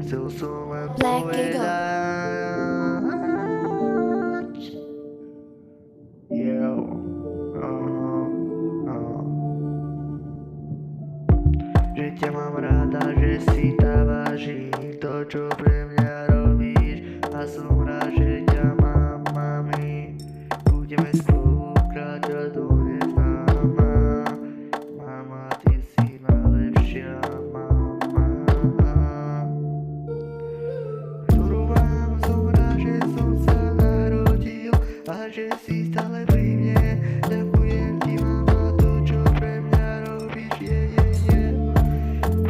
chcel som len Black Eagle. povedať. Yo, že ťa mám rada, že si tá váži to, čo pre mňa robíš, a som rád, že ťa mám, mami. Budeme spolu kráčať do neznáma. Mama, ty si najlepšia mama, ktorú mám. Som rád, že som sa narodil a že si stále pri mne. Ďakujem ti, mama, to, čo pre mňa robíš, je.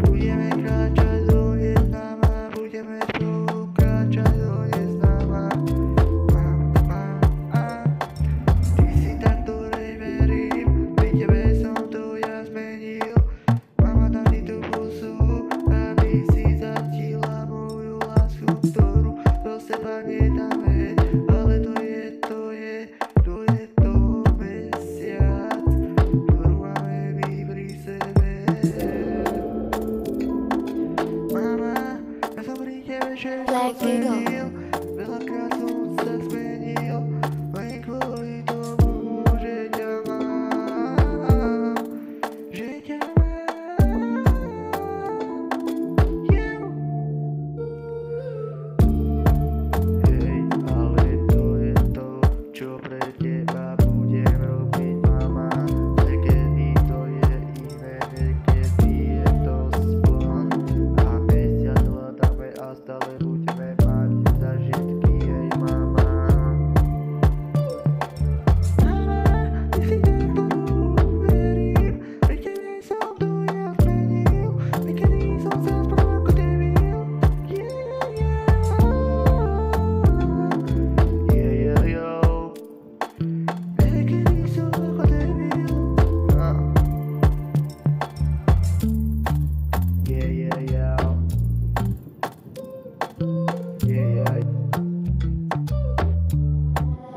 Budeme kráčať do neznáma, budeme spolu kráčať do neznáma. Ty si tá, ktorej verím, pri tebe som to ja zmenil. Mama, dám ti tú pusu, aby si zactila moju lásku, ktorú do seba nedáme. Ale to je to mesiac, ktorú máme my pri sebe. Mama, ja som pri tebe všetko zmenil, veľakrát som sa zmenil, len kvôli tomu, že ťa mám, že ťa mám. Hej, ale to je to, čo pre teba budem robiť, mama. Niekedy to je iné, niekedy je to spln. A mesiac hľadáme a stále budeme mať zážitky, hej, mama. Mama, ty si tá, ktorú verím, pri tebe som to ja zmenil. Niekedy som sa spral ako debil. Niekedy som ako debil.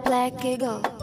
Black Eagle.